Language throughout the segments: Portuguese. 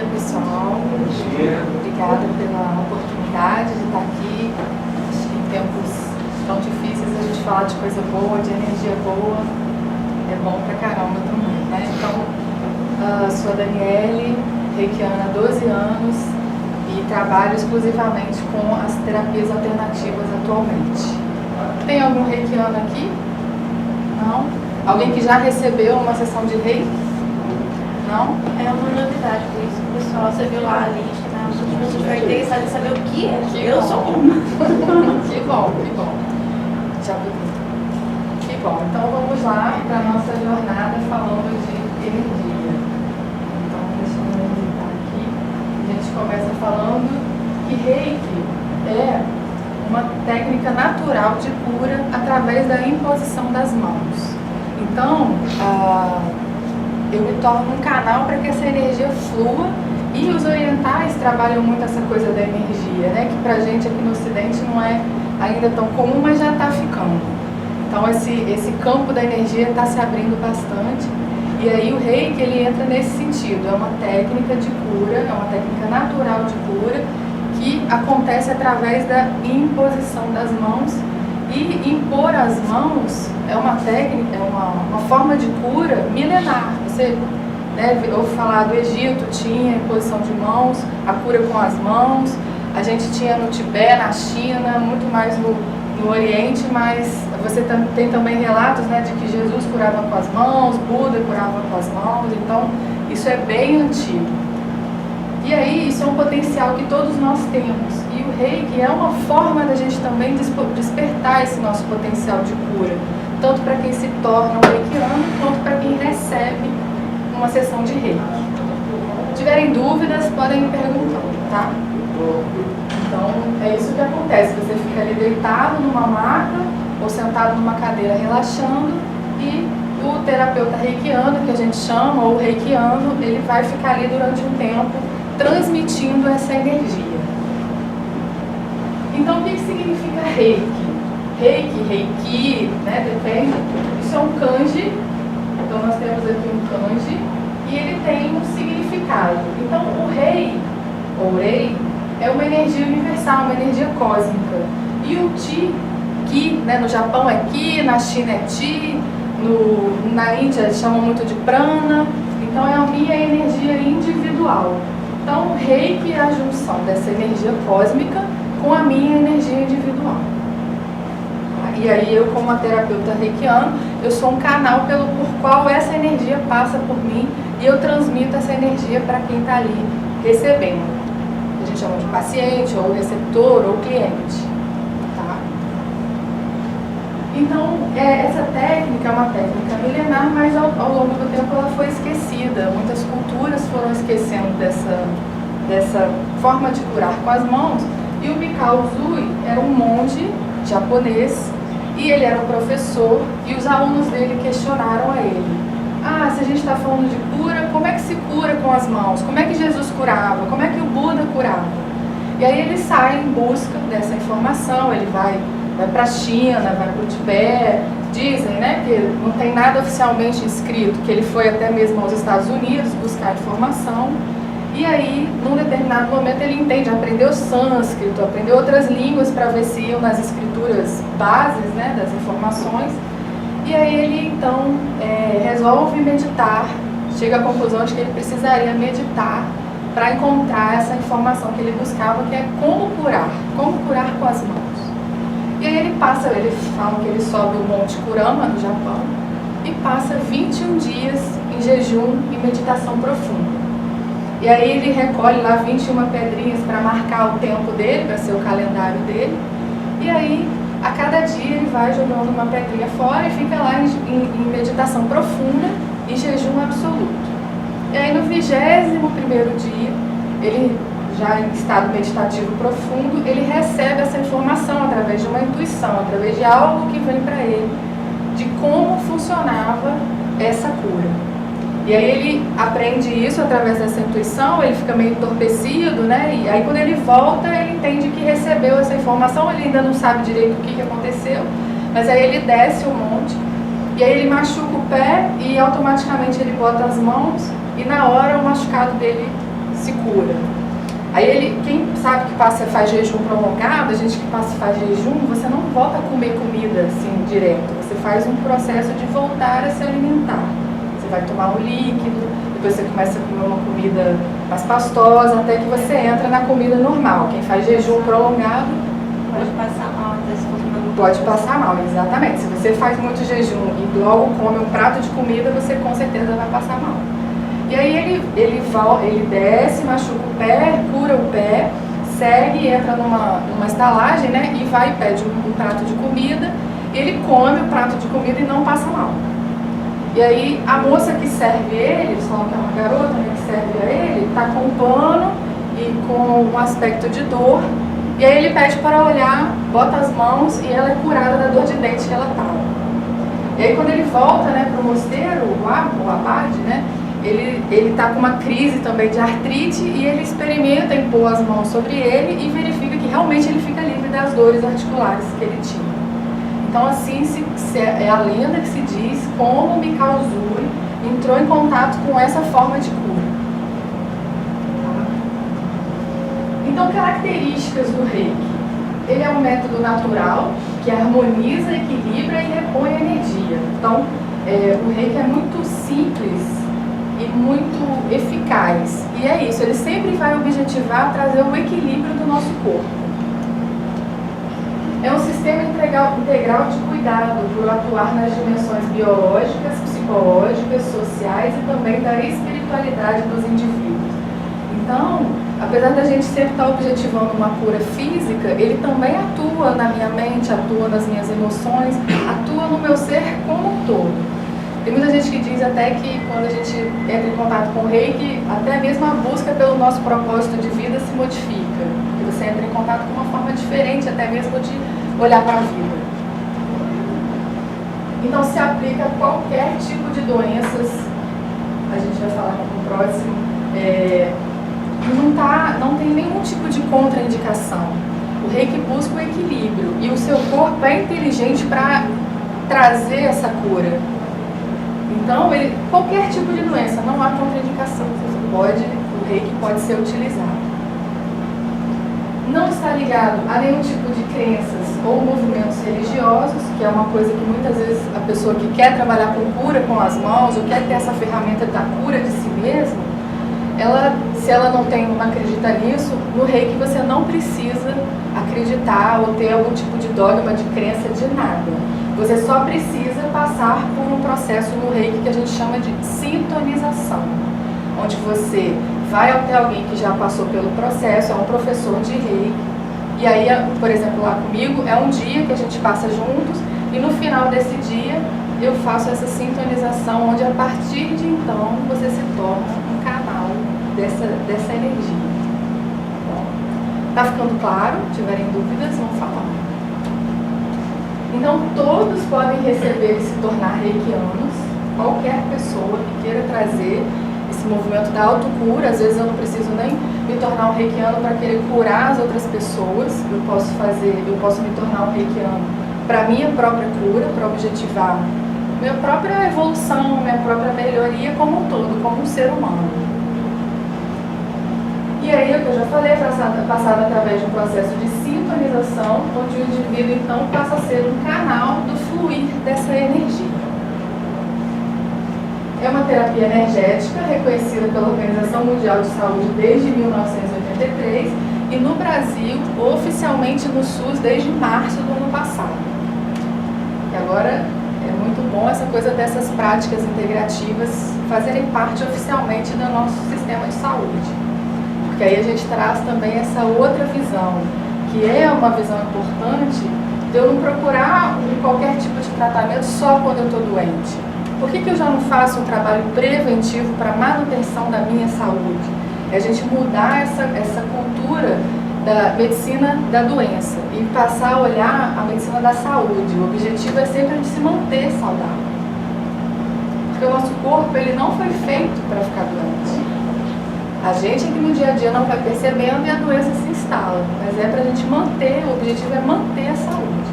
dia, pessoal. Bom dia. Obrigada pela oportunidade de estar aqui. Acho que em tempos tão difíceis a gente falar de coisa boa, de energia boa, é bom pra caramba também, né? Então, sou a Daniele, reikiana há 12 anos e trabalho exclusivamente com as terapias alternativas atualmente. Tem algum reikiano aqui? Não? Alguém que já recebeu uma sessão de reiki? Não? É uma novidade, por isso, pessoal, você viu lá a lista, né? As pessoas ficam interessadas em saber o que é. Eu sou uma. Que bom, que bom. Já vi. Que bom. Então vamos lá para a nossa jornada falando de energia. Então deixa eu editar aqui. A gente começa falando que reiki é uma técnica natural de cura através da imposição das mãos. Então, eu me torno um canal para que essa energia flua, e os orientais trabalham muito essa coisa da energia, né? Que pra gente aqui no Ocidente não é ainda tão comum, mas já está ficando. Então esse campo da energia está se abrindo bastante, e aí o reiki ele entra nesse sentido. É uma técnica de cura, é uma técnica natural de cura que acontece através da imposição das mãos. E impor as mãos é uma técnica, é uma forma de cura milenar. Você ouve falar do Egito, tinha imposição de mãos, a cura com as mãos. A gente tinha no Tibete, na China, muito mais no Oriente, mas você tem também relatos, né, de que Jesus curava com as mãos, Buda curava com as mãos. Então isso é bem antigo. E aí, isso é um potencial que todos nós temos. E o reiki é uma forma da gente também despertar esse nosso potencial de cura, tanto para quem se torna um reikiano, quanto para quem recebe uma sessão de reiki. Se tiverem dúvidas, podem me perguntar, tá? Então, é isso que acontece. Você fica ali deitado numa maca ou sentado numa cadeira relaxando, e o terapeuta reikiano, que a gente chama, ou reikiano, ele vai ficar ali durante um tempo transmitindo essa energia. Então, o que significa reiki? Reiki, né, depende. Isso é um kanji. Então, nós temos aqui um kanji e ele tem um significado. Então, o rei, ou rei, é uma energia universal, uma energia cósmica. E o ki, né, no Japão é ki, na China é chi, na Índia eles chamam muito de prana. Então, é a minha energia individual. Então, o reiki é a junção dessa energia cósmica com a minha energia individual. E aí, eu, como a terapeuta reikiana, eu sou um canal por qual essa energia passa por mim, e eu transmito essa energia para quem está ali recebendo. A gente chama de paciente, ou receptor, ou cliente. Tá? Então, essa técnica é uma técnica milenar, mas ao longo do tempo ela foi esquecida. Muitas culturas foram esquecendo dessa forma de curar com as mãos. E o Mikao Usui era um monge japonês, e ele era um professor, e os alunos dele questionaram a ele: se a gente está falando de cura, como é que se cura com as mãos? Como é que Jesus curava? Como é que o Buda curava? E aí ele sai em busca dessa informação. Ele vai para a China, vai para o Tibete. Dizem, né, que não tem nada oficialmente escrito, que ele foi até mesmo aos Estados Unidos buscar informação. E aí, num determinado momento, ele entende, aprendeu sânscrito, aprendeu outras línguas para ver se iam nas escrituras bases, né, das informações. E aí ele, então, resolve meditar, chega à conclusão de que ele precisaria meditar para encontrar essa informação que ele buscava, que é como curar com as mãos. E aí ele fala que ele sobe o Monte Kurama, no Japão, e passa 21 dias em jejum e meditação profunda. E aí ele recolhe lá 21 pedrinhas para marcar o tempo dele, para ser o calendário dele. E aí, a cada dia ele vai jogando uma pedrinha fora e fica lá em meditação profunda e jejum absoluto. E aí no 21º dia, ele já em estado meditativo profundo, ele recebe essa informação através de uma intuição, através de algo que vem para ele, de como funcionava essa cura. E aí ele aprende isso através dessa intuição, ele fica meio entorpecido, né? E aí quando ele volta, ele entende que recebeu essa informação, ele ainda não sabe direito o que aconteceu, mas aí ele desce o monte, e aí ele machuca o pé, e automaticamente ele bota as mãos, e na hora o machucado dele se cura. Aí quem sabe que faz jejum prolongado, a gente que faz jejum, você não volta a comer comida assim direto, você faz um processo de voltar a se alimentar. Você vai tomar um líquido, depois você começa a comer uma comida mais pastosa, até que você entra na comida normal. Quem faz jejum prolongado pode passar mal, pode passar mal, exatamente. Se você faz muito jejum e logo come um prato de comida, você com certeza vai passar mal. E aí ele desce, machuca o pé, cura o pé, segue, entra numa estalagem, né? E vai e pede um prato de comida. Ele come o prato de comida e não passa mal. E aí a moça que serve ele, eles falam que é uma garota, né, que serve a ele, tá com um pano e com um aspecto de dor. E aí ele pede para olhar, bota as mãos e ela é curada da dor de dente que ela estava. E aí quando ele volta, né, para o mosteiro, o abade, né, ele está com uma crise também de artrite e ele experimenta impor as mãos sobre ele e verifica que realmente ele fica livre das dores articulares que ele tinha. Então assim é a lenda que se diz como Mikao Usui entrou em contato com essa forma de cura. Então, características do Reiki. Ele é um método natural que harmoniza, equilibra e repõe a energia. Então, o Reiki é muito simples e muito eficaz. E é isso, ele sempre vai objetivar trazer o equilíbrio do nosso corpo. É um sistema integral de cuidado por atuar nas dimensões biológicas, psicológicas, sociais e também da espiritualidade dos indivíduos. Então, apesar da gente sempre estar objetivando uma cura física, ele também atua na minha mente, atua nas minhas emoções, atua no meu ser como um todo. Tem muita gente que diz até que quando a gente entra em contato com o Reiki, até mesmo a busca pelo nosso propósito de vida se modifica. E você entra em contato com uma forma diferente até mesmo de olhar para a vida. Então se aplica a qualquer tipo de doenças, a gente vai falar no próximo, não tem nenhum tipo de contraindicação. O Reiki busca o equilíbrio e o seu corpo é inteligente para trazer essa cura. Então, qualquer tipo de doença, não há contraindicação. O Reiki pode ser utilizado. Não está ligado a nenhum tipo de crenças ou movimentos religiosos, que é uma coisa que muitas vezes a pessoa que quer trabalhar com cura com as mãos ou quer ter essa ferramenta da cura de si mesma, se ela não acredita nisso, no Reiki você não precisa acreditar ou ter algum tipo de dogma, de crença, de nada. Você só precisa passar por um processo no Reiki que a gente chama de sintonização, onde você vai até alguém que já passou pelo processo, é um professor de Reiki, e aí, por exemplo, lá comigo, é um dia que a gente passa juntos, e no final desse dia eu faço essa sintonização, onde a partir de então você se torna um canal dessa energia. Bom, tá ficando claro? Se tiverem dúvidas, vão falar. Então, todos podem receber e se tornar reikianos, qualquer pessoa que queira trazer esse movimento da autocura. Às vezes eu não preciso nem me tornar um reikiano para querer curar as outras pessoas, eu posso me tornar um reikiano para minha própria cura, para objetivar minha própria evolução, minha própria melhoria como um todo, como um ser humano. E aí, o que eu já falei, é passado através de um processo de sintonização, onde o indivíduo então passa a ser um canal do fluir dessa energia. É uma terapia energética reconhecida pela Organização Mundial de Saúde desde 1983 e no Brasil, oficialmente no SUS, desde março do ano passado. E agora é muito bom essa coisa dessas práticas integrativas fazerem parte oficialmente do nosso sistema de saúde. Porque aí a gente traz também essa outra visão, que é uma visão importante de eu não procurar qualquer tipo de tratamento só quando eu estou doente. Por que eu já não faço um trabalho preventivo para a manutenção da minha saúde? É a gente mudar essa cultura da medicina da doença e passar a olhar a medicina da saúde. O objetivo é sempre a gente se manter saudável. Porque o nosso corpo ele não foi feito para ficar doente. A gente é que no dia a dia não vai percebendo e a doença se instala. Mas é para a gente manter, o objetivo é manter a saúde.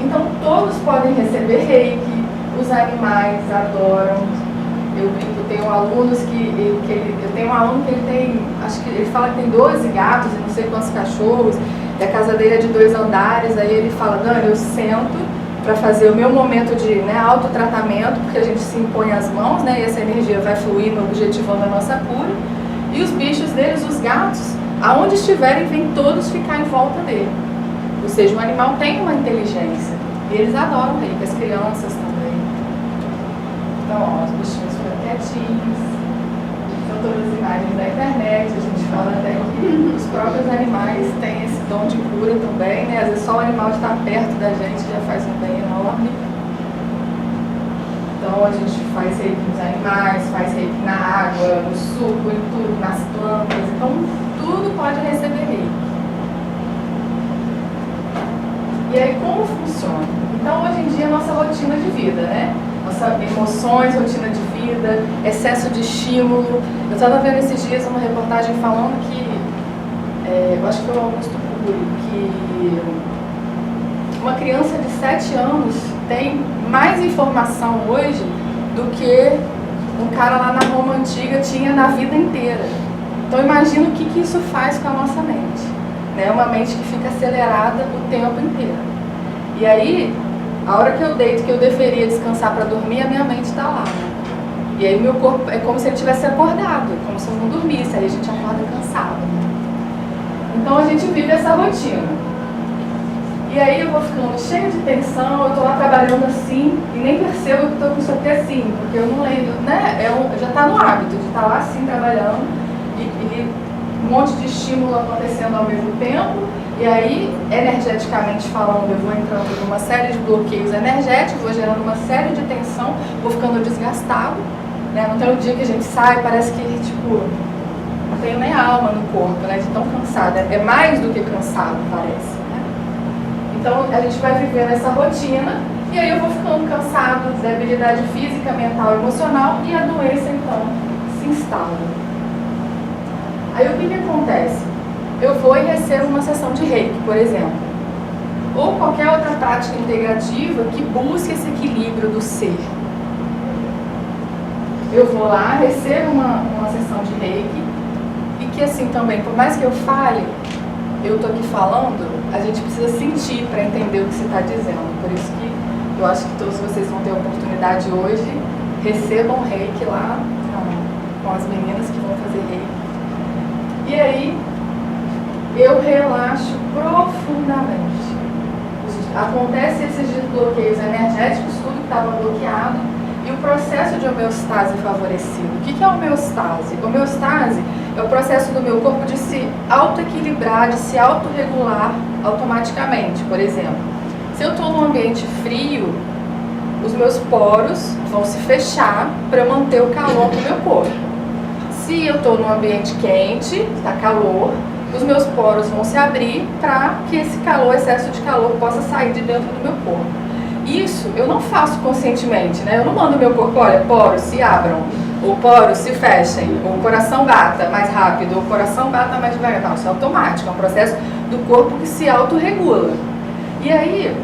Então todos podem receber Reiki, os animais adoram, eu tenho alunos eu tenho um aluno que ele tem, acho que ele fala que tem 12 gatos e não sei quantos cachorros, e a casa dele é de 2 andares, aí ele fala, Dani, eu sento para fazer o meu momento de autotratamento, porque a gente se impõe as mãos, né, e essa energia vai fluindo, objetivando a nossa cura, e os bichos deles, os gatos, aonde estiverem, vêm todos ficar em volta dele. Ou seja, o animal tem uma inteligência, e eles adoram reiki, as crianças também. Então, ó, os bichinhos ficam quietinhos, são todas as imagens da internet, a gente fala até que os próprios animais têm esse dom de cura também, né? Às vezes só o animal de estar perto da gente já faz um bem enorme. Então a gente faz reiki nos animais, faz reiki na água, no suco, em tudo, nas plantas, então tudo pode receber reiki. E aí como funciona? Então hoje em dia a nossa rotina de vida, né? Nossas emoções, rotina de vida, excesso de estímulo. Eu estava vendo esses dias uma reportagem falando que, eu acho que foi o Augusto Cury, que uma criança de 7 anos tem mais informação hoje do que um cara lá na Roma Antiga tinha na vida inteira. Então imagina o que isso faz com a nossa mente, né? Uma mente que fica acelerada o tempo inteiro. E aí, a hora que eu deito, que eu deveria descansar para dormir, a minha mente está lá, né? E aí o meu corpo é como se ele tivesse acordado, como se eu não dormisse, aí a gente acorda cansado. Então a gente vive essa rotina. E aí eu vou ficando cheia de tensão, eu estou lá trabalhando assim, e nem percebo que estou com isso aqui assim, porque eu não lembro, né? Já está no hábito de estar lá assim trabalhando, e um monte de estímulo acontecendo ao mesmo tempo. E aí, energeticamente falando, eu vou entrando numa série de bloqueios energéticos, vou gerando uma série de tensão, vou ficando desgastado, né? Não tem um dia que a gente sai, parece que, tipo, não tenho nem alma no corpo, né? De tão cansada. É mais do que cansado, parece, né? Então, a gente vai vivendo essa rotina, e aí eu vou ficando cansado, debilidade física, mental, emocional, e a doença, então, se instala. Aí, o que acontece? Eu vou e recebo uma sessão de reiki, por exemplo, ou qualquer outra prática integrativa que busque esse equilíbrio do ser. Eu vou lá, recebo uma sessão de reiki, e que assim também, por mais que eu fale, eu estou aqui falando, a gente precisa sentir para entender o que você está dizendo. Por isso que eu acho que todos vocês vão ter a oportunidade hoje, recebam reiki lá com as meninas que vão fazer reiki. E aí, eu relaxo profundamente. Acontece esses desbloqueios energéticos, tudo que estava bloqueado, e o processo de homeostase favorecido. O que é homeostase? Homeostase é o processo do meu corpo de se autoequilibrar, de se autorregular automaticamente. Por exemplo, se eu estou num ambiente frio, os meus poros vão se fechar para manter o calor do meu corpo. Se eu estou num ambiente quente, está calor, os meus poros vão se abrir para que esse calor, excesso de calor, possa sair de dentro do meu corpo. Isso eu não faço conscientemente, né? Eu não mando meu corpo, olha, poros se abram, ou poros se fechem, ou o coração bata mais rápido, ou o coração bata mais devagar. Não, isso é automático, é um processo do corpo que se autorregula. E aí,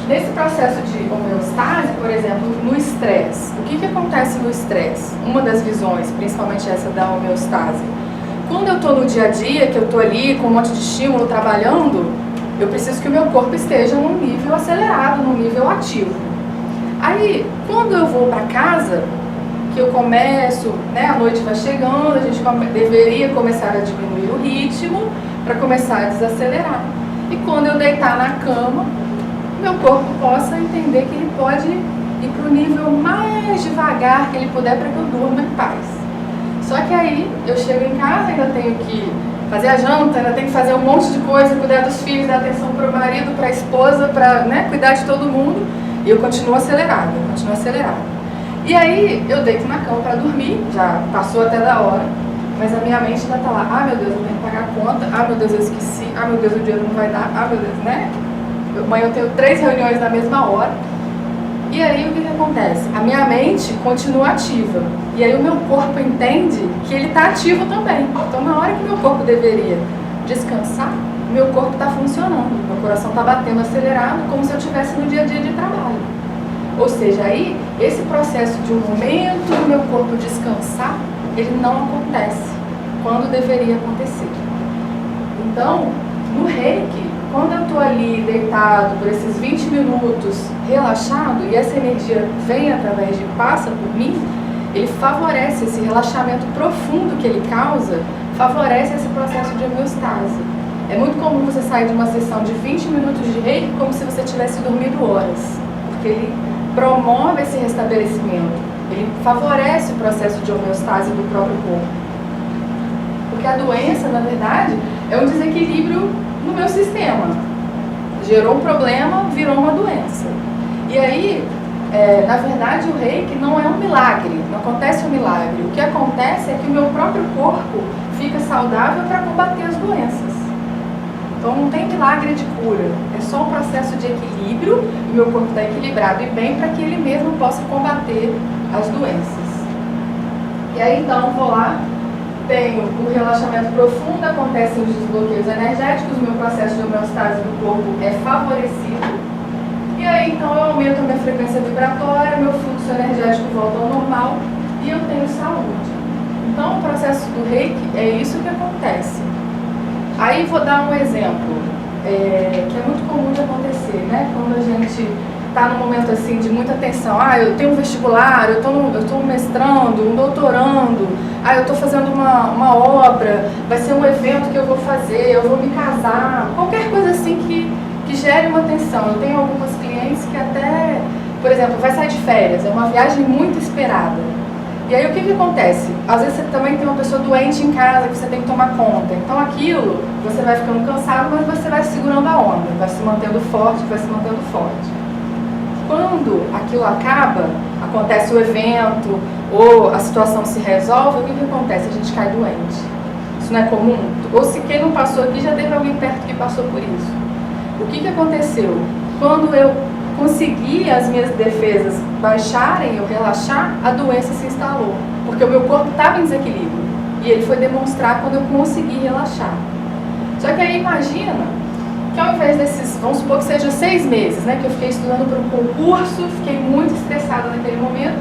nesse processo de homeostase, por exemplo, no estresse, o que acontece no estresse? Uma das visões, principalmente essa da homeostase, quando eu estou no dia a dia, que eu estou ali com um monte de estímulo trabalhando, eu preciso que o meu corpo esteja num nível acelerado, num nível ativo. Aí, quando eu vou para casa, que eu começo, né, a noite vai chegando, a gente deveria começar a diminuir o ritmo para começar a desacelerar. E quando eu deitar na cama, meu corpo possa entender que ele pode ir para o nível mais devagar que ele puder para que eu durma em paz. Só que aí eu chego em casa, ainda tenho que fazer a janta, ainda tenho que fazer um monte de coisa, cuidar dos filhos, dar atenção para o marido, para a esposa, para, né, cuidar de todo mundo, e eu continuo acelerada, E aí eu deito na cama para dormir, já passou até da hora, mas a minha mente ainda está lá, ah meu Deus, eu tenho que pagar a conta, ah meu Deus, eu esqueci, ah meu Deus, o dinheiro não vai dar, ah meu Deus, né? Amanhã eu tenho 3 reuniões na mesma hora. E aí o que acontece? A minha mente continua ativa. E aí o meu corpo entende que ele está ativo também. Então na hora que meu corpo deveria descansar, meu corpo está funcionando. Meu coração está batendo acelerado, como se eu estivesse no dia a dia de trabalho. Ou seja, aí esse processo de um momento do meu corpo descansar, ele não acontece quando deveria acontecer. Então, no Reiki, quando eu estou ali deitado por esses 20 minutos relaxado e essa energia vem através de passa por mim, ele favorece esse relaxamento profundo que ele causa, favorece esse processo de homeostase. É muito comum você sair de uma sessão de 20 minutos de Reiki como se você tivesse dormido horas, porque ele promove esse restabelecimento, ele favorece o processo de homeostase do próprio corpo. Porque a doença, na verdade, é um desequilíbrio no meu sistema. Gerou um problema, virou uma doença. E aí, na verdade, o Reiki não é um milagre, não acontece um milagre. O que acontece é que o meu próprio corpo fica saudável para combater as doenças. Então não tem milagre de cura, é só um processo de equilíbrio, e meu corpo está equilibrado e bem para que ele mesmo possa combater as doenças. E aí então vou lá, tenho o relaxamento profundo, acontecem os desbloqueios energéticos, o meu processo de homeostase do corpo é favorecido. E aí então eu aumento a minha frequência vibratória, meu fluxo energético volta ao normal e eu tenho saúde. Então o processo do Reiki é isso que acontece. Aí vou dar um exemplo, que é muito comum de acontecer, né? Quando a gente está num momento assim de muita tensão, eu tenho um vestibular, eu estou mestrando, um doutorando, eu estou fazendo uma obra, vai ser um evento que eu vou fazer, eu vou me casar, qualquer coisa assim que gere uma tensão. Eu tenho algumas clientes que até, por exemplo, vai sair de férias, é uma viagem muito esperada. E aí o que acontece? Às vezes você também tem uma pessoa doente em casa que você tem que tomar conta. Então aquilo, você vai ficando cansado, mas você vai segurando a onda, vai se mantendo forte, vai se mantendo forte. Quando aquilo acaba, acontece o evento, ou a situação se resolve, o que acontece? A gente cai doente. Isso não é comum? Ou se quem não passou aqui, já teve alguém perto que passou por isso. O que aconteceu? Quando eu consegui as minhas defesas baixarem, eu relaxar, a doença se instalou. Porque o meu corpo estava em desequilíbrio. E ele foi demonstrar quando eu consegui relaxar. Só que aí imagina que ao invés desses, vamos supor que seja 6 meses, né, que eu fiquei estudando para um concurso, fiquei muito estressada naquele momento.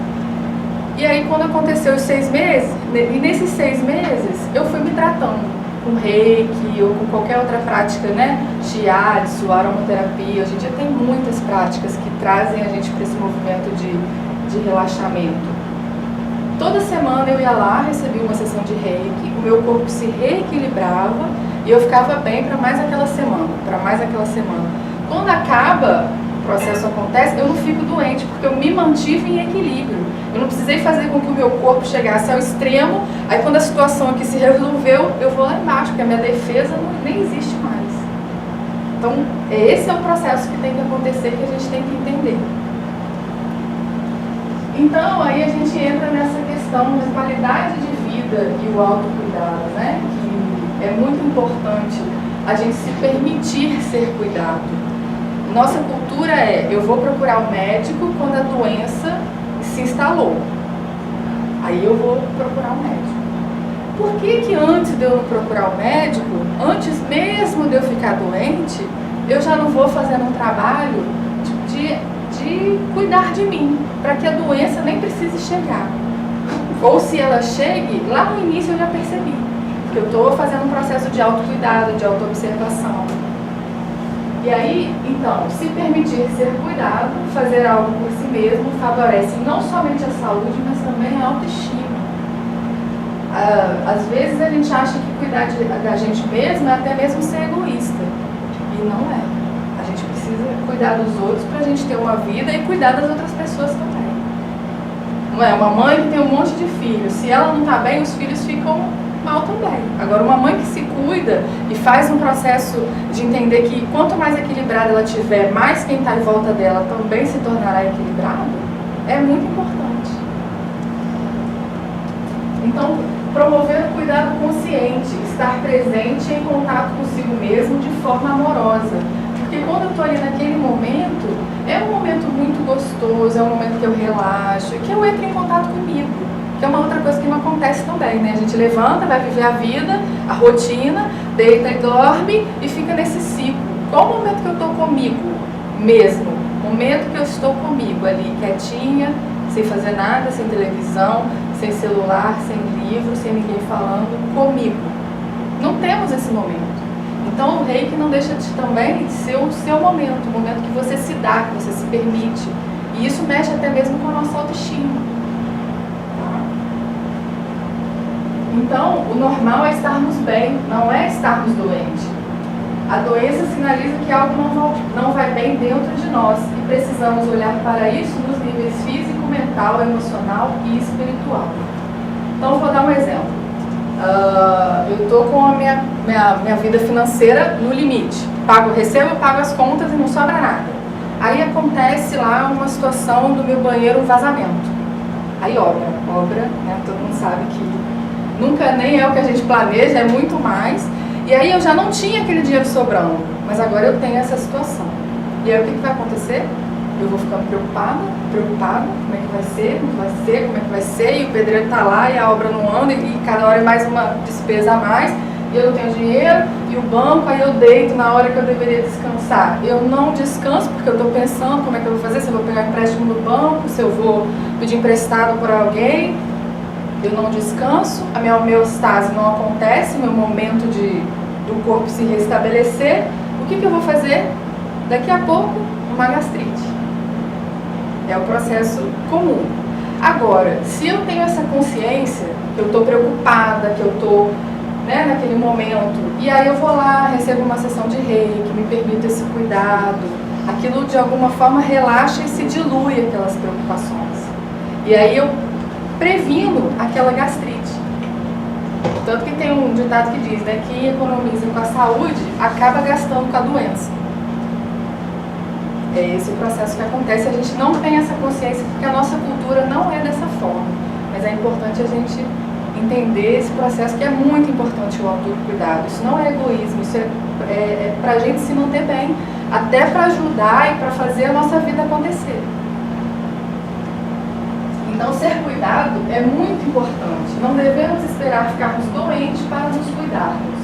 E aí quando aconteceu os 6 meses, e nesses 6 meses eu fui me tratando com Reiki ou com qualquer outra prática, né? Shiatsu, aromaterapia. Hoje em dia tem muitas práticas que trazem a gente para esse movimento de relaxamento. Toda semana eu ia lá, recebia uma sessão de Reiki, o meu corpo se reequilibrava e eu ficava bem para mais aquela semana, Quando acaba, o processo acontece, eu não fico doente, porque eu me mantive em equilíbrio. Eu não precisei fazer com que o meu corpo chegasse ao extremo, aí quando a situação aqui se resolveu, eu vou lá embaixo, porque a minha defesa nem existe mais. Então, esse é o processo que tem que acontecer, que a gente tem que entender. Então, aí a gente entra nessa questão da qualidade de vida e o autocuidado, né? Que é muito importante a gente se permitir ser cuidado. Nossa cultura eu vou procurar o médico quando a doença se instalou. Aí eu vou procurar o médico. Por que antes de eu não procurar o médico, antes mesmo de eu ficar doente, eu já não vou fazendo um trabalho de cuidar de mim, para que a doença nem precise chegar. Ou se ela chegue, lá no início eu já percebi que eu estou fazendo um processo de autocuidado, de autoobservação. E aí, então, se permitir ser cuidado, fazer algo por si mesmo, favorece não somente a saúde, mas também a autoestima. Às vezes a gente acha que cuidar da gente mesmo é até mesmo ser egoísta. E não é. A gente precisa cuidar dos outros para a gente ter uma vida e cuidar das outras pessoas também. Não é? Uma mãe que tem um monte de filhos, se ela não está bem, os filhos ficam mal também. Agora, uma mãe que se cuida e faz um processo de entender que quanto mais equilibrada ela tiver, mais quem está em volta dela também se tornará equilibrado, é muito importante. Então, promover o cuidado consciente, estar presente em contato consigo mesmo de forma amorosa. Porque quando eu estou ali naquele momento, é um momento muito gostoso, é um momento que eu relaxo, que eu entro em contato comigo. Que é uma outra coisa que não acontece também, né? A gente levanta, vai viver a vida, a rotina, deita e dorme e fica nesse ciclo. Qual o momento que eu estou comigo mesmo? Momento que eu estou comigo ali, quietinha, sem fazer nada, sem televisão, sem celular, sem livro, sem ninguém falando, comigo. Não temos esse momento. Então o reiki não deixa de também ser o seu momento, o momento que você se dá, que você se permite. E isso mexe até mesmo com a nossa autoestima. Então, o normal é estarmos bem, não é estarmos doentes. A doença sinaliza que algo não vai bem dentro de nós e precisamos olhar para isso nos níveis físico, mental, emocional e espiritual. Então, vou dar um exemplo. Eu estou com a minha vida financeira no limite. Recebo, pago as contas e não sobra nada. Aí acontece lá uma situação do meu banheiro, um vazamento. Aí obra, né? Todo mundo sabe que nunca nem é o que a gente planeja, é muito mais. E aí eu já não tinha aquele dinheiro sobrando, mas agora eu tenho essa situação. E aí o que vai acontecer? Eu vou ficando preocupada, como é que vai ser, como é que vai ser, e o pedreiro está lá e a obra não anda, e cada hora é mais uma despesa a mais, e eu não tenho dinheiro, e o banco, aí eu deito na hora que eu deveria descansar. Eu não descanso porque eu estou pensando como é que eu vou fazer, se eu vou pegar empréstimo no banco, se eu vou pedir emprestado por alguém. Eu não descanso, a minha homeostase não acontece, meu momento do corpo se restabelecer. O que eu vou fazer? Daqui a pouco, uma gastrite. É o processo comum. Agora, se eu tenho essa consciência, que eu estou preocupada, que eu estou naquele momento, e aí eu vou lá, recebo uma sessão de reiki, me permito esse cuidado, aquilo de alguma forma relaxa e se dilui aquelas preocupações. E aí eu previno aquela gastrite. Tanto que tem um ditado que diz, né, quem economiza com a saúde acaba gastando com a doença. É esse o processo que acontece. A gente não tem essa consciência porque a nossa cultura não é dessa forma. Mas é importante a gente entender esse processo, que é muito importante, o autocuidado. Isso não é egoísmo, isso é para a gente se manter bem, até para ajudar e para fazer a nossa vida acontecer. Então, ser cuidado é muito importante. Não devemos esperar ficarmos doentes para nos cuidarmos.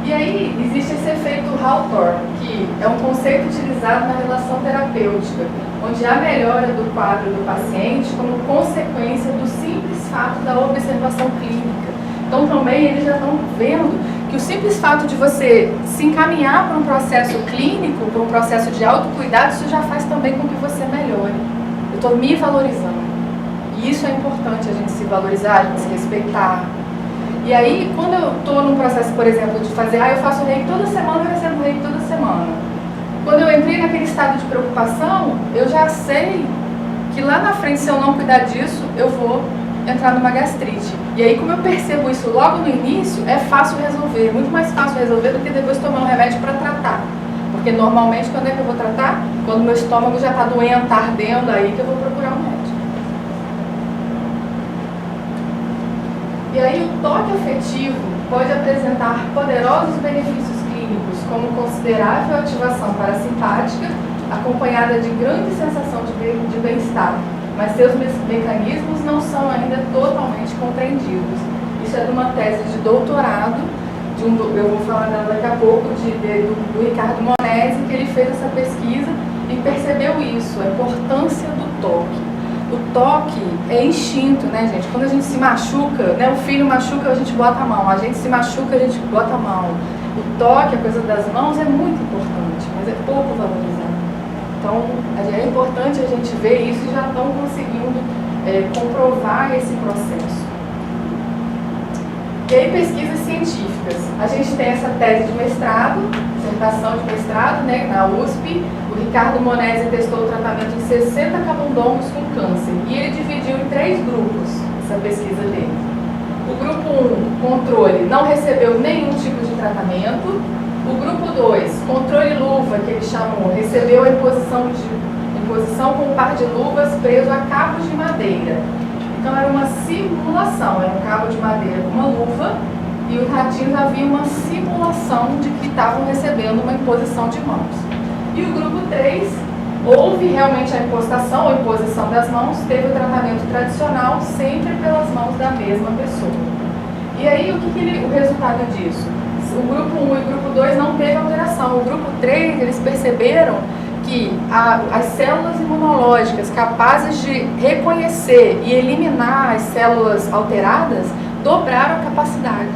E aí, existe esse efeito Hawthorne, que é um conceito utilizado na relação terapêutica, onde há melhora do quadro do paciente como consequência do simples fato da observação clínica. Então, também, eles já estão vendo que o simples fato de você se encaminhar para um processo clínico, para um processo de autocuidado, isso já faz também com que você melhore. Eu estou me valorizando. E isso é importante, a gente se valorizar, a gente se respeitar. E aí, quando eu estou num processo, por exemplo, de fazer, eu faço reiki toda semana, eu recebo reiki toda semana. Quando eu entrei naquele estado de preocupação, eu já sei que lá na frente, se eu não cuidar disso, eu vou entrar numa gastrite. E aí, como eu percebo isso logo no início, é fácil resolver, muito mais fácil resolver do que depois tomar um remédio para tratar. Porque normalmente, quando é que eu vou tratar? Quando meu estômago já está doendo, está ardendo, aí que eu vou procurar um médico. E aí o toque afetivo pode apresentar poderosos benefícios clínicos, como considerável ativação parasimpática, acompanhada de grande sensação de bem-estar, mas seus mecanismos não são ainda totalmente compreendidos. Isso é de uma tese de doutorado, eu vou falar dela daqui a pouco, do Ricardo Monesi, que ele fez essa pesquisa e percebeu isso, a importância do toque. O toque é instinto, né, gente? Quando a gente se machuca, né, o filho machuca, a gente bota a mão. A gente se machuca, a gente bota a mão. O toque, a coisa das mãos, é muito importante, mas é pouco valorizado. Então, é importante a gente ver isso e já estão conseguindo comprovar esse processo. E aí, pesquisas científicas. A gente tem essa tese de mestrado, dissertação de mestrado, né, na USP. O Ricardo Monesi testou o tratamento de 60 camundongos com câncer. E ele dividiu em 3 grupos essa pesquisa dele. O grupo 1, controle, não recebeu nenhum tipo de tratamento. O grupo 2, controle luva, que ele chamou, recebeu a imposição com um par de luvas preso a cabos de madeira. Então era uma simulação, era um cabo de madeira com uma luva e os ratinhos havia uma simulação de que estavam recebendo uma imposição de mãos. E o grupo 3, houve realmente a imposição das mãos, teve o tratamento tradicional sempre pelas mãos da mesma pessoa. E aí o resultado disso? O grupo 1 e o grupo 2 não teve alteração. O grupo 3, eles perceberam que as células imunológicas capazes de reconhecer e eliminar as células alteradas dobraram a capacidade.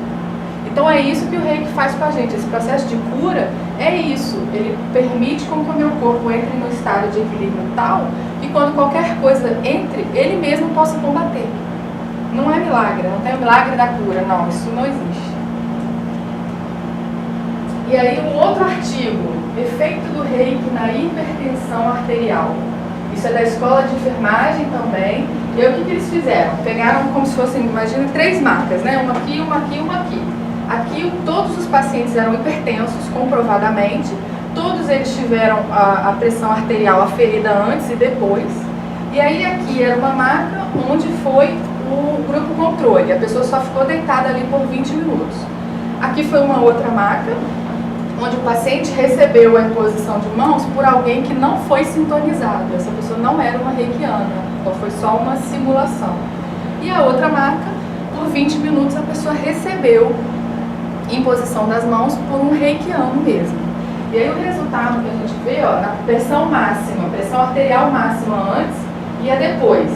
Então é isso que o reiki faz com a gente. Esse processo de cura é isso. Ele permite com que o meu corpo entre no estado de equilíbrio tal que quando qualquer coisa entre, ele mesmo possa combater. Não é milagre, não tem o milagre da cura, não, isso não existe. E aí um outro artigo, efeito do reiki na hipertensão arterial. Isso é da escola de enfermagem também. E aí o que eles fizeram? Pegaram como se fossem, imagina, 3 marcas, né? Uma aqui, uma aqui e uma aqui. Aqui todos os pacientes eram hipertensos, comprovadamente. Todos eles tiveram a pressão arterial aferida antes e depois. E aí aqui era uma marca onde foi o grupo controle. A pessoa só ficou deitada ali por 20 minutos. Aqui foi uma outra marca, onde o paciente recebeu a imposição de mãos por alguém que não foi sintonizado. Essa pessoa não era uma reikiana, então foi só uma simulação. E a outra marca, por 20 minutos a pessoa recebeu imposição das mãos por um reikiano mesmo. E aí o resultado que a gente vê, ó, na pressão máxima, pressão arterial máxima antes e a depois.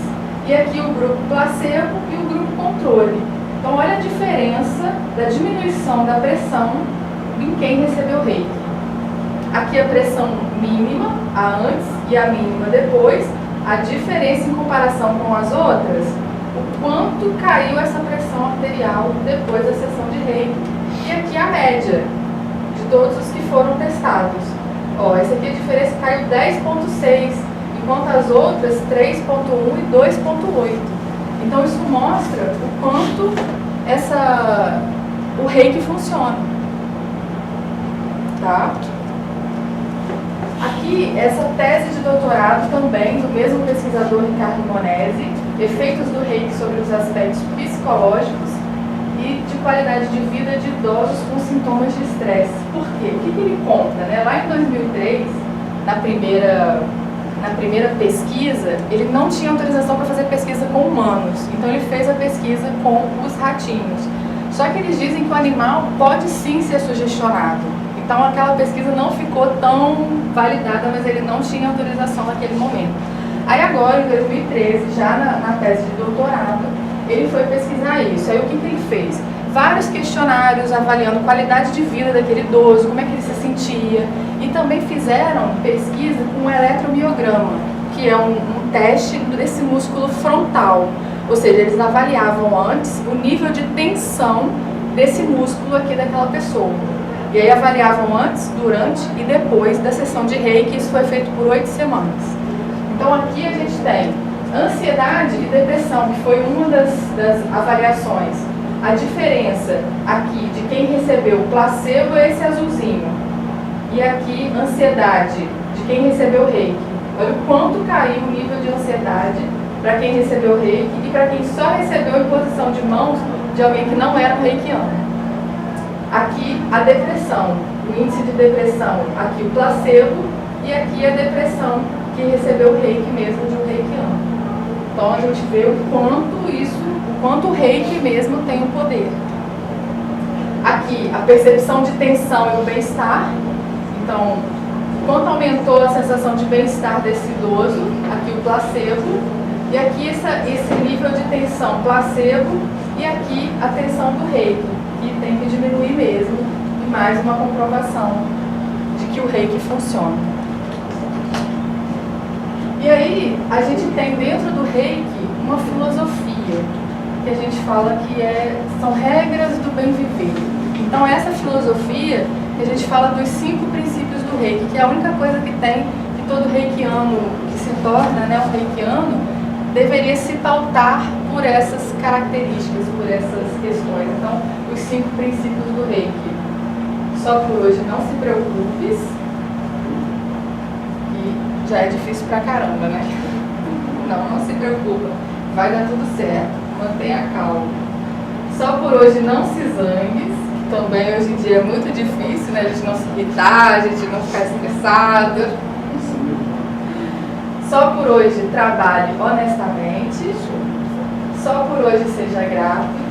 E aqui o grupo placebo e o grupo controle. Então olha a diferença da diminuição da pressão em quem recebeu reiki. Aqui a pressão mínima, a antes e a mínima depois. A diferença em comparação com as outras, o quanto caiu essa pressão arterial depois da sessão de reiki. E aqui a média de todos os que foram testados. Ó, essa aqui a diferença caiu 10,6, enquanto as outras 3,1 e 2,8. Então isso mostra o quanto o reiki funciona. Tá? Aqui, essa tese de doutorado também, do mesmo pesquisador Ricardo Monesi, efeitos do reiki sobre os aspectos psicológicos e de qualidade de vida de idosos com sintomas de estresse. Por quê? O que ele conta? Né? Lá em 2003, na primeira pesquisa, ele não tinha autorização para fazer pesquisa com humanos, então ele fez a pesquisa com os ratinhos. Só que eles dizem que o animal pode sim ser sugestionado. Então aquela pesquisa não ficou tão validada, mas ele não tinha autorização naquele momento. Aí agora, em 2013, já na tese de doutorado, ele foi pesquisar isso. Aí o que ele fez? Vários questionários avaliando a qualidade de vida daquele idoso, como é que ele se sentia. E também fizeram pesquisa com um eletromiograma, que é um teste desse músculo frontal. Ou seja, eles avaliavam antes o nível de tensão desse músculo aqui daquela pessoa. E aí avaliavam antes, durante e depois da sessão de reiki. Isso foi feito por 8 semanas. Então aqui a gente tem ansiedade e depressão, que foi uma das avaliações. A diferença aqui de quem recebeu placebo é esse azulzinho. E aqui ansiedade de quem recebeu reiki. Olha o quanto caiu o nível de ansiedade para quem recebeu reiki e para quem só recebeu a imposição de mãos de alguém que não era um reikiano. Aqui a depressão, o índice de depressão, aqui o placebo e aqui a depressão que recebeu o reiki mesmo de um reikiano. Então a gente vê o quanto o reiki mesmo tem o poder. Aqui a percepção de tensão e o bem-estar. Então, quanto aumentou a sensação de bem-estar desse idoso, aqui o placebo, e aqui esse nível de tensão placebo e aqui a tensão do reiki, que tem que diminuir mesmo, e mais uma comprovação de que o reiki funciona. E aí, a gente tem dentro do reiki uma filosofia, que a gente fala que são regras do bem viver. Então essa filosofia, que a gente fala dos 5 princípios do reiki, que é a única coisa que tem, que todo reikiano que se torna, né, um reikiano, deveria se pautar por essas características, por essas questões. Então, os 5 princípios do reiki. Só por hoje, não se preocupes. E já é difícil pra caramba, né? Não se preocupa. Vai dar tudo certo. Mantenha calma. Só por hoje, não se zangues. Também hoje em dia é muito difícil, né? A gente não se irritar, a gente não ficar estressado. Só por hoje, trabalhe honestamente. Só por hoje, seja grato.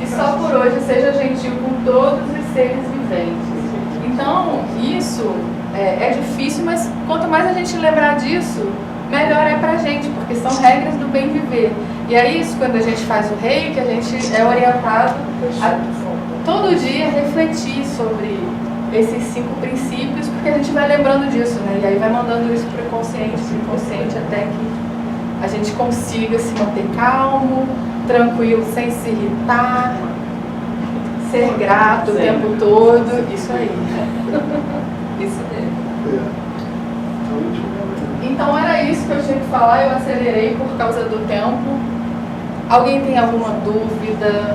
E só por hoje, seja gentil com todos os seres viventes. Então, isso isso é difícil, mas quanto mais a gente lembrar disso, melhor é pra gente, porque são regras do bem viver. E é isso, quando a gente faz o reiki, a gente é orientado a todo dia refletir sobre esses 5 princípios, porque a gente vai lembrando disso, né? E aí vai mandando isso pro inconsciente, até que a gente consiga se manter calmo, tranquilo, sem se irritar, ser grato o tempo todo, isso aí. Isso mesmo. Então era isso que eu tinha que falar, eu acelerei por causa do tempo. Alguém tem alguma dúvida?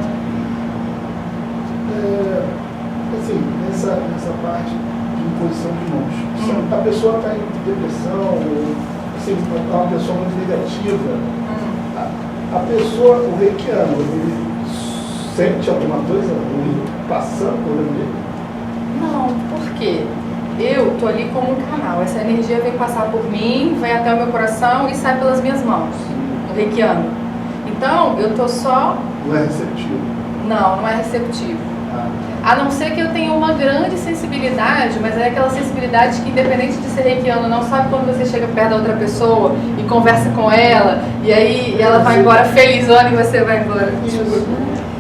Assim, nessa parte de imposição de mãos, a pessoa está em depressão, assim, é uma pessoa muito negativa, a pessoa, o reikiano, ele sente alguma coisa ruim passando por ele? Não, por quê? Eu tô ali como um canal, essa energia vem passar por mim, vem até o meu coração e sai pelas minhas mãos, o reikiano. Então, eu tô só... Não é receptivo? Não é receptivo. A não ser que eu tenha uma grande sensibilidade, mas é aquela sensibilidade que, independente de ser reikiano, não sabe quando você chega perto da outra pessoa e conversa com ela, e aí ela vai embora felizona e você vai embora.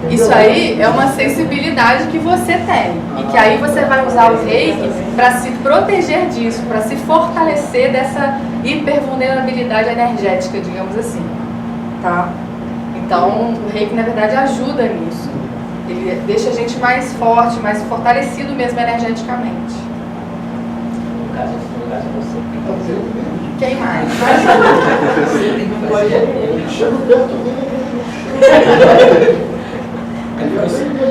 Isso aí é uma sensibilidade que você tem e que aí você vai usar o reiki para se proteger disso, para se fortalecer dessa hipervulnerabilidade energética, digamos assim, tá? Então, o reiki, na verdade, ajuda nisso. Ele deixa a gente mais forte, mais fortalecido mesmo energeticamente. No caso é você. Quem mais? Chega perto dele.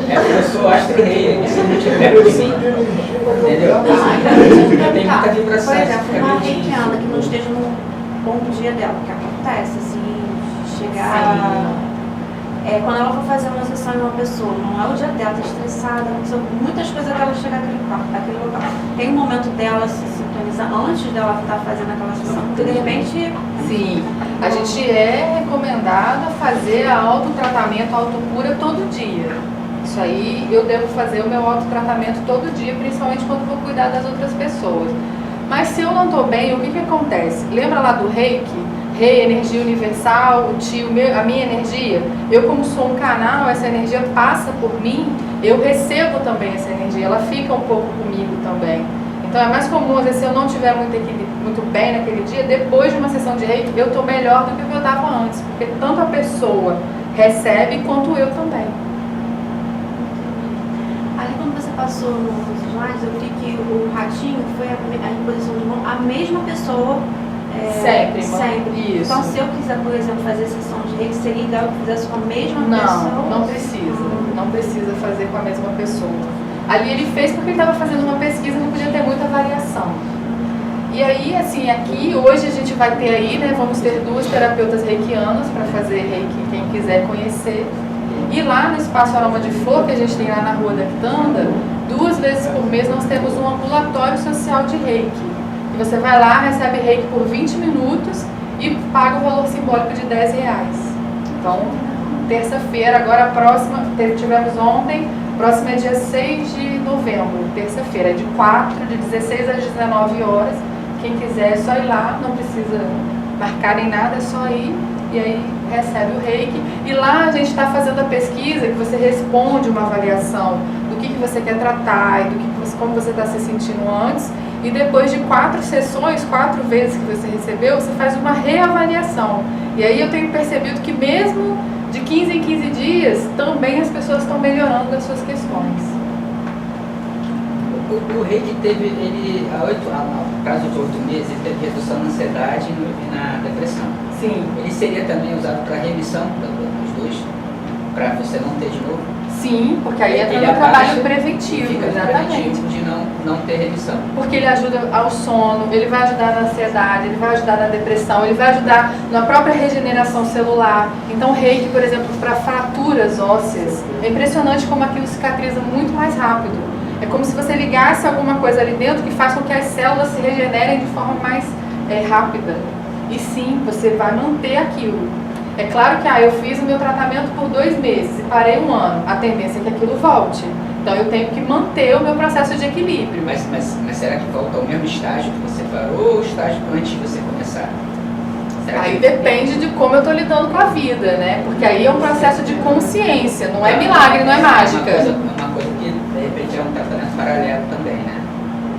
É a pessoa astro-rei, se não tiver assim, entendeu? Tem muita vibração. Por exemplo, uma reikiana que não esteja no bom dia dela, que acontece, assim, chegar... quando ela for fazer uma sessão em uma pessoa, não é o dia dela, tá estressada, aconteceu muitas coisas até ela chegar naquele local. Tem um momento dela se sintonizar antes dela estar fazendo aquela sessão, porque de repente... Sim, a gente é recomendado fazer a autotratamento, a autocura todo dia. Isso aí eu devo fazer o meu autotratamento todo dia, principalmente quando vou cuidar das outras pessoas. Mas se eu não estou bem, o que acontece? Lembra lá do reiki? Rei, energia universal, o tio, a minha energia, eu como sou um canal, essa energia passa por mim, eu recebo também essa energia, ela fica um pouco comigo também. Então é mais comum, às vezes, se eu não estiver muito bem naquele dia, depois de uma sessão de reiki, eu estou melhor do que eu estava antes, porque tanto a pessoa recebe quanto eu também. Ali quando você passou nos slides, eu vi que o ratinho foi a imposição de mão, a mesma pessoa. Sempre. Isso. Então, se eu quiser, por exemplo, fazer sessão de reiki, seria ideal que eu fizesse com a mesma pessoa? Não precisa. Não precisa fazer com a mesma pessoa. Ali ele fez porque ele estava fazendo uma pesquisa, não podia ter muita variação. E aí, assim, aqui, hoje a gente vai ter aí, né, vamos ter 2 terapeutas reikianas para fazer reiki, quem quiser conhecer. E lá no Espaço Aroma de Flor, que a gente tem lá na Rua da Quitanda, 2 vezes por mês nós temos um ambulatório social de reiki. Você vai lá, recebe reiki por 20 minutos e paga o valor simbólico de R$10. Então, terça-feira, agora a próxima, tivemos ontem, próxima é dia 6 de novembro, terça-feira, é de 16 às 19 horas. Quem quiser é só ir lá, não precisa marcar nem nada, é só ir e aí recebe o reiki. E lá a gente está fazendo a pesquisa que você responde uma avaliação do que você quer tratar e como você está se sentindo antes. E depois de 4 sessões, 4 vezes que você recebeu, você faz uma reavaliação. E aí eu tenho percebido que mesmo de 15 em 15 dias, também as pessoas estão melhorando das suas questões. O reiki teve, no prazo de 8 meses, ele teve redução na ansiedade e na depressão. Sim. Ele seria também usado para remissão dos dois, para você não ter de novo? Sim, porque aí entra no trabalho preventivo, exatamente. Preventivo de não ter remissão. Porque ele ajuda ao sono, ele vai ajudar na ansiedade, ele vai ajudar na depressão, ele vai ajudar na própria regeneração celular. Então, reiki, por exemplo, para fraturas ósseas, é impressionante como aquilo cicatriza muito mais rápido. É como se você ligasse alguma coisa ali dentro que faz com que as células se regenerem de forma mais rápida. E sim, você vai manter aquilo. É claro que eu fiz o meu tratamento por 2 meses e parei 1 ano. A tendência é que aquilo volte. Então eu tenho que manter o meu processo de equilíbrio. Mas será que volta ao mesmo estágio que você parou ou o estágio antes de você começar? Aí depende de como eu estou lidando com a vida, né? Porque aí é um processo de consciência, não é milagre, não é mágica. É uma coisa que, de repente, é um tratamento paralelo também, né?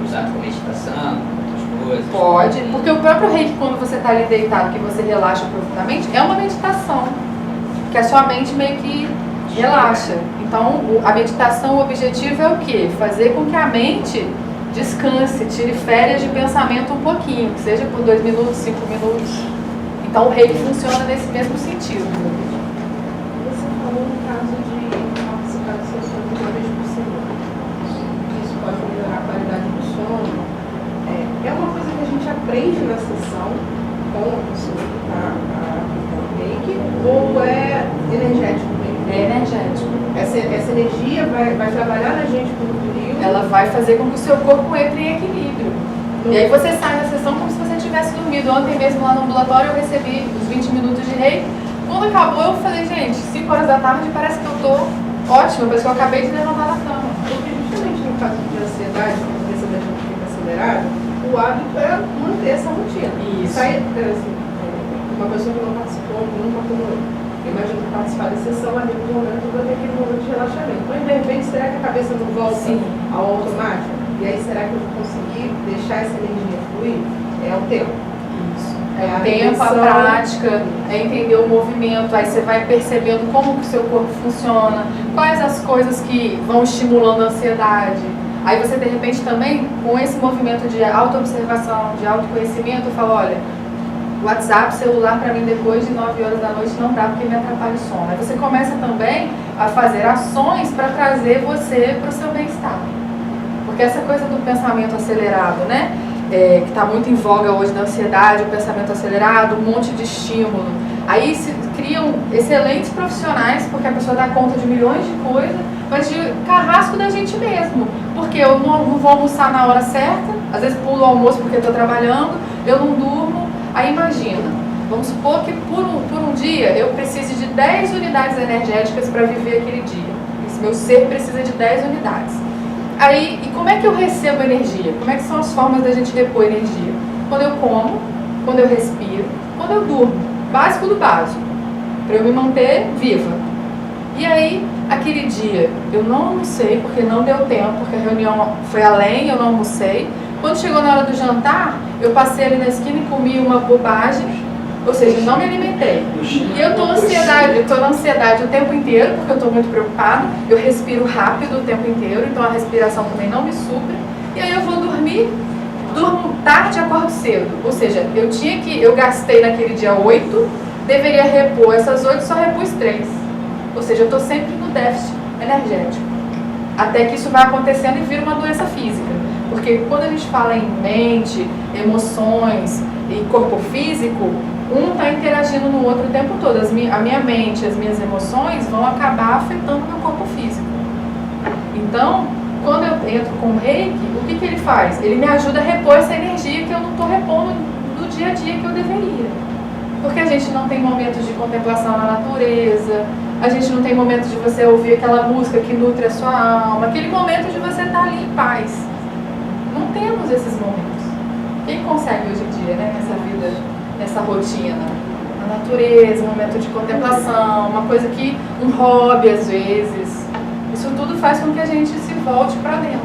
Usado com meditação, com outras coisas. Pode, porque o próprio reiki, quando você está ali deitado, que você relaxa profundamente, é uma meditação. Que a sua mente meio que relaxa. Então, a meditação, o objetivo é o quê? Fazer com que a mente descanse, tire férias de pensamento um pouquinho, que seja por 2 minutos, 5 minutos. Então, o reiki funciona nesse mesmo sentido. Você falou no caso de participar de sessões uma vez por semana. Isso pode melhorar a qualidade do sono. É uma coisa que a gente aprende na sessão com a pessoa que está aplicando o reiki, ou é energético mesmo? É energético. Essa energia vai trabalhar na gente por um período. Ela vai fazer com que o seu corpo entre em equilíbrio. E aí você sai da sessão como se você tivesse dormido. Ontem mesmo lá no ambulatório eu recebi os 20 minutos de reiki. Quando acabou eu falei, gente, 5 horas da tarde parece que eu tô ótima, parece que eu acabei de levantar da cama. Porque justamente no caso de ansiedade, quando a cabeça da gente fica acelerada, o hábito é manter essa rotina. Isso. Sai, assim, uma pessoa que não participou nunca como eu. Imagino que participar da sessão ali no momento vai ter aquele momento de relaxamento. Mas de repente, será que a cabeça não volta ao automático? E aí, será que eu vou conseguir deixar essa energia fluir? É o tempo. Isso. É o tempo, a prática, é entender o movimento, aí você vai percebendo como que o seu corpo funciona, quais as coisas que vão estimulando a ansiedade. Aí você, de repente, também, com esse movimento de auto-observação, de autoconhecimento, fala, olha, WhatsApp, celular para mim depois de 9 horas da noite não dá porque me atrapalha o sono. Aí você começa também a fazer ações para trazer você para o seu bem-estar. Porque essa coisa do pensamento acelerado, né? Que está muito em voga hoje da ansiedade, o pensamento acelerado, um monte de estímulo. Aí se criam excelentes profissionais, porque a pessoa dá conta de milhões de coisas, mas de carrasco da gente mesmo. Porque eu não vou almoçar na hora certa, às vezes pulo o almoço porque estou trabalhando, eu não durmo. Aí imagina, vamos supor que por um dia eu precise de 10 unidades energéticas para viver aquele dia. Esse meu ser precisa de 10 unidades. Aí, e como é que eu recebo energia? Como é que são as formas da gente repor energia? Quando eu como, quando eu respiro, quando eu durmo. Básico do básico, para eu me manter viva. E aí, aquele dia, eu não almocei porque não deu tempo, porque a reunião foi além, eu não almocei. Quando chegou na hora do jantar, eu passei ali na esquina e comi uma bobagem, ou seja, não me alimentei. E eu estou na ansiedade o tempo inteiro, porque eu estou muito preocupada, eu respiro rápido o tempo inteiro, então a respiração também não me supre. E aí eu vou dormir, durmo tarde e acordo cedo. Ou seja, eu gastei naquele dia 8, deveria repor essas 8, só repus 3. Ou seja, eu estou sempre no déficit energético. Até que isso vai acontecendo e vira uma doença física. Porque quando a gente fala em mente, emoções e corpo físico, um está interagindo no outro o tempo todo. A minha mente, as minhas emoções vão acabar afetando o meu corpo físico. Então, quando eu entro com o reiki, o que ele faz? Ele me ajuda a repor essa energia que eu não estou repondo no dia a dia que eu deveria. Porque a gente não tem momentos de contemplação na natureza, a gente não tem momentos de você ouvir aquela música que nutre a sua alma, aquele momento de você estar ali em paz. Não temos esses momentos. Quem consegue hoje em dia, né, nessa vida, nessa rotina? A natureza, um momento de contemplação, uma coisa que, um hobby às vezes. Isso tudo faz com que a gente se volte para dentro.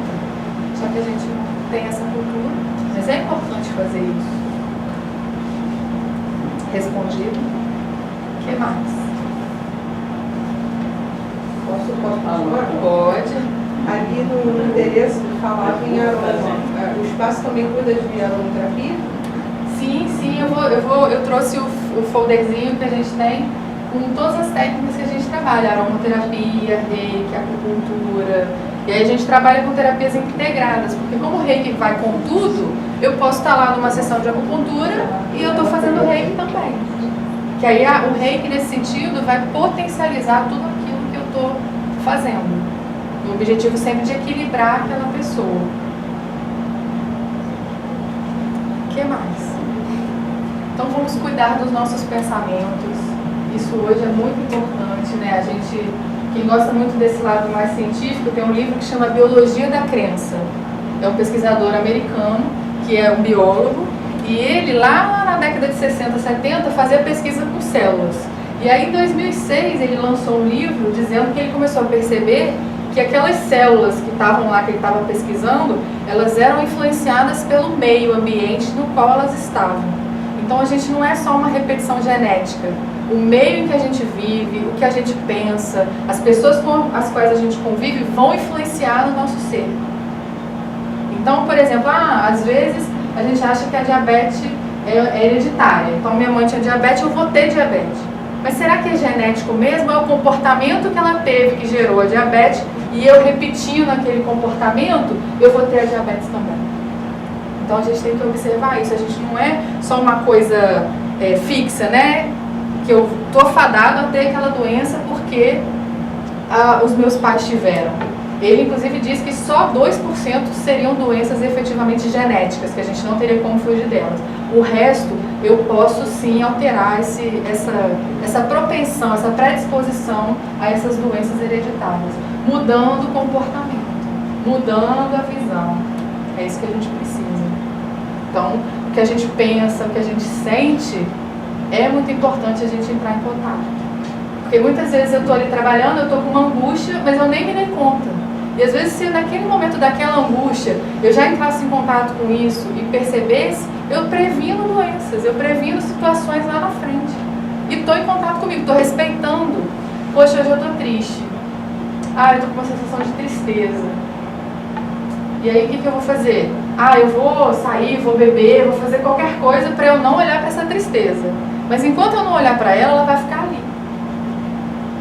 Só que a gente não tem essa cultura, mas é importante fazer isso. Respondido. O que mais? Posso falar? Pode. Ali no endereço falava em aroma. O espaço também cuida de aromaterapia? Sim, eu trouxe o folderzinho que a gente tem com todas as técnicas que a gente trabalha, aromaterapia, reiki, acupuntura. E aí a gente trabalha com terapias integradas, porque como o reiki vai com tudo, eu posso estar lá numa sessão de acupuntura e eu estou fazendo reiki também. Que aí o reiki, nesse sentido, vai potencializar tudo aquilo que eu estou fazendo. O objetivo sempre de equilibrar aquela pessoa. O que mais? Então vamos cuidar dos nossos pensamentos. Isso hoje é muito importante, né? A gente quem gosta muito desse lado mais científico, tem um livro que chama Biologia da Crença. É um pesquisador americano, que é um biólogo, e ele lá na década de 60, 70 fazia pesquisa com células. E aí em 2006 ele lançou um livro dizendo que ele começou a perceber que aquelas células que estavam lá, que ele estava pesquisando, elas eram influenciadas pelo meio ambiente no qual elas estavam. Então a gente não é só uma repetição genética. O meio em que a gente vive, o que a gente pensa, as pessoas com as quais a gente convive vão influenciar no nosso ser. Então, por exemplo, às vezes a gente acha que a diabetes é hereditária. Então minha mãe tinha diabetes, eu vou ter diabetes. Mas será que é genético mesmo? É o comportamento que ela teve que gerou a diabetes e eu repetindo aquele comportamento, eu vou ter a diabetes também. Então a gente tem que observar isso. A gente não é só uma coisa fixa, né? Que eu tô fadado a ter aquela doença porque os meus pais tiveram. Ele inclusive diz que só 2% seriam doenças efetivamente genéticas, que a gente não teria como fugir delas. O resto, eu posso sim alterar essa propensão, essa predisposição a essas doenças hereditárias, mudando o comportamento, mudando a visão. É isso que a gente precisa. Então, o que a gente pensa, o que a gente sente, é muito importante a gente entrar em contato. Porque muitas vezes eu estou ali trabalhando, eu estou com uma angústia, mas eu nem me dei conta. E às vezes, se naquele momento daquela angústia eu já entrasse em contato com isso e percebesse, eu previno doenças, eu previno situações lá na frente. E estou em contato comigo, estou respeitando. Poxa, hoje eu estou triste. Eu estou com uma sensação de tristeza. E aí o que eu vou fazer? Eu vou sair, vou beber, vou fazer qualquer coisa para eu não olhar para essa tristeza. Mas enquanto eu não olhar para ela, ela vai ficar ali.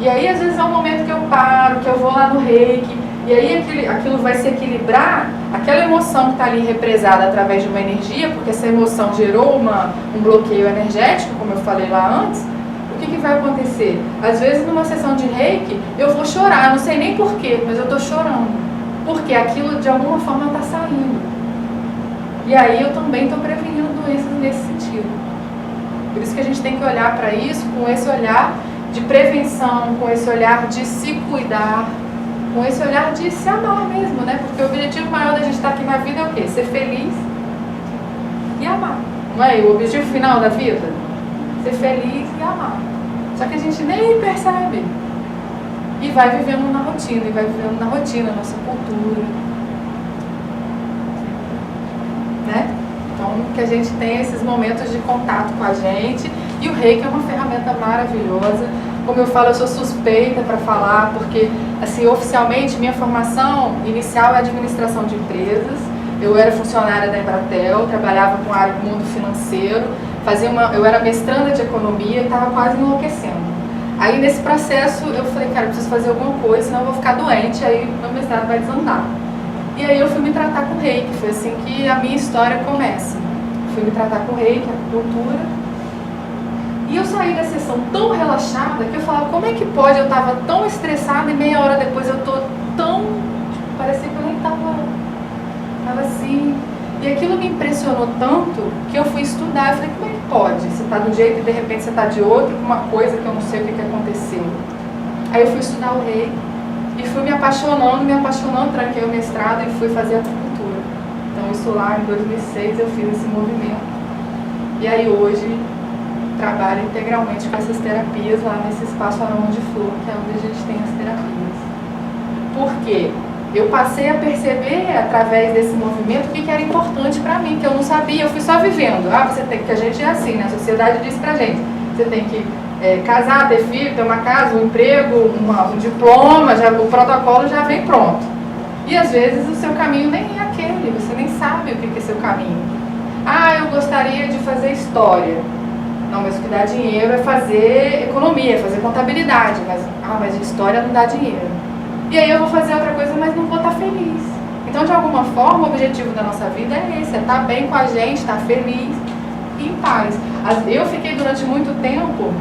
E aí às vezes é um momento que eu paro, que eu vou lá no reiki, e aí aquilo vai se equilibrar, aquela emoção que está ali represada através de uma energia, porque essa emoção gerou um bloqueio energético, como eu falei lá antes. O que vai acontecer? Às vezes numa sessão de reiki eu vou chorar, não sei nem porquê, mas eu estou chorando, porque aquilo de alguma forma está saindo. E aí eu também estou prevenindo doenças nesse sentido. Por isso que a gente tem que olhar para isso com esse olhar de prevenção, com esse olhar de se cuidar, com esse olhar de se amar mesmo, né? Porque o objetivo maior da gente estar aqui na vida é o quê? Ser feliz e amar. Não é? O objetivo final da vida? Ser feliz e amar. Só que a gente nem percebe. E vai vivendo na rotina, a nossa cultura. Né? Então, que a gente tenha esses momentos de contato com a gente. E o reiki é uma ferramenta maravilhosa. Como eu falo, eu sou suspeita para falar, porque, assim, oficialmente, minha formação inicial é administração de empresas. Eu era funcionária da Embratel, trabalhava com a área do mundo financeiro, eu era mestranda de economia e estava quase enlouquecendo. Aí, nesse processo, eu falei, cara, eu preciso fazer alguma coisa, senão eu vou ficar doente, aí meu mestrado vai desandar. E aí eu fui me tratar com reiki, foi assim que a minha história começa. Fui me tratar com reiki, acupuntura. E eu saí da sessão tão relaxada que eu falava, como é que pode? Eu estava tão estressada e meia hora depois eu estou tão... parecia que eu nem estava assim. E aquilo me impressionou tanto que eu fui estudar. Eu falei, como é que pode? Você está de um jeito e de repente você está de outro, com uma coisa que eu não sei o que aconteceu. Aí eu fui estudar o reiki e fui me apaixonando, tranquei o mestrado e fui fazer acupuntura. Então isso lá em 2006 eu fiz esse movimento. E aí hoje trabalho integralmente com essas terapias lá nesse espaço Aroma de Flor, que é onde a gente tem as terapias. Por quê? Eu passei a perceber através desse movimento o que era importante para mim, que eu não sabia, eu fui só vivendo. Você tem que, a gente é assim, né? A sociedade diz pra gente, você tem que casar, ter filho, ter uma casa, um emprego, um diploma, o protocolo já vem pronto. E às vezes o seu caminho nem é aquele, você nem sabe o que é seu caminho. Eu gostaria de fazer história. Não, mas o que dá dinheiro é fazer economia, é fazer contabilidade. Mas história não dá dinheiro. E aí eu vou fazer outra coisa, mas não vou estar feliz. Então, de alguma forma, o objetivo da nossa vida é esse, é estar bem com a gente, estar feliz e em paz. Eu fiquei durante muito tempo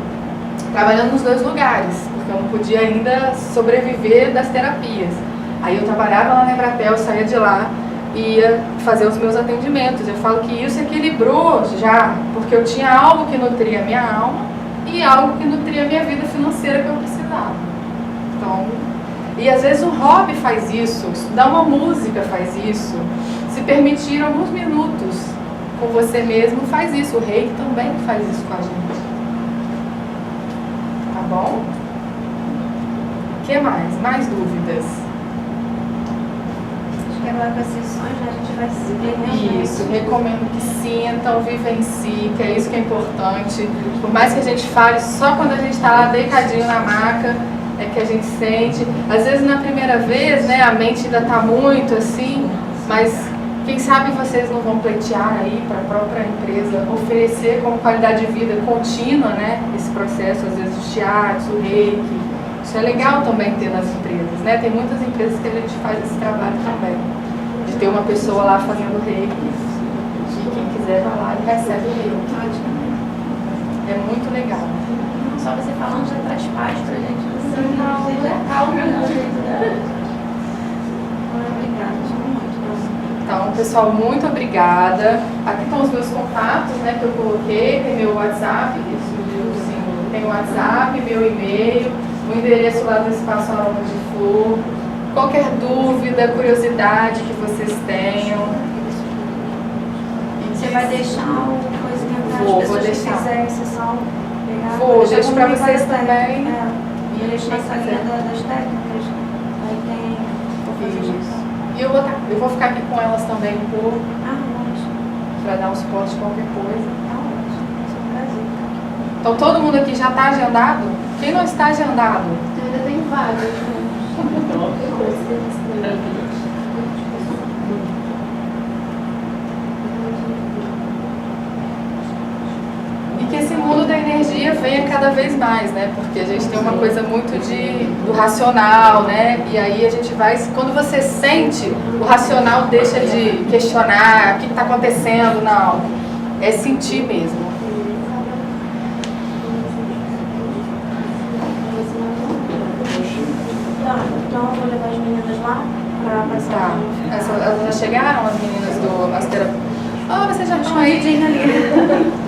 trabalhando nos dois lugares, porque eu não podia ainda sobreviver das terapias. Aí eu trabalhava lá na Embratel, saía de lá, ia fazer os meus atendimentos. Eu falo que isso equilibrou já, porque eu tinha algo que nutria a minha alma e algo que nutria a minha vida financeira que eu precisava. Então, e às vezes o hobby faz isso, estudar uma música faz isso, se permitir alguns minutos com você mesmo faz isso, o reiki também faz isso com a gente. Tá bom? O que mais? Mais dúvidas? Acho que agora com as sessões, né, a gente vai se ver. Isso, recomendo que sintam, vivenciem, que é isso que é importante. Por mais que a gente fale, só quando a gente está lá deitadinho na maca é que a gente sente. Às vezes na primeira vez, né, a mente ainda está muito assim, mas quem sabe vocês não vão pleitear aí para a própria empresa, oferecer como qualidade de vida contínua, né, esse processo, às vezes o shiatsu, o reiki. Isso é legal também ter nas empresas, né? Tem muitas empresas que a gente faz esse trabalho também, de ter uma pessoa lá fazendo reiki, e quem quiser vai lá e recebe o reiki. É muito legal. Só você falando já traz paz pra gente. Assim, calma. Obrigada, muito. Então, pessoal, muito obrigada. Aqui estão os meus contatos, né, que eu coloquei. Tem meu WhatsApp, tem o WhatsApp, meu e-mail, o endereço lá do Espaço Aroma de Flor. Qualquer dúvida, curiosidade que vocês tenham. Você vai deixar o coisinha para as Vou pessoas deixar. que quiserem sessão pegar? Vou, deixo para vocês também. Eu deixo na salinha das técnicas. Aí tem... Vou fazer Isso. E eu vou ficar aqui com elas também um pouco, ótimo. para dar um suporte de qualquer coisa. Ótimo. Isso é um prazer. Então, todo mundo aqui já está agendado? Quem não está agendado? Eu ainda tenho vagas, né? E que esse mundo da energia venha cada vez mais, né? Porque a gente tem uma coisa muito do racional, né? E aí a gente vai... Quando você sente, o racional deixa de questionar o que está acontecendo, não. É sentir mesmo. Tá, então eu vou levar as meninas lá para passar. Tá. Elas já chegaram, as meninas do Master? Ah, vocês já estão aí? Ali.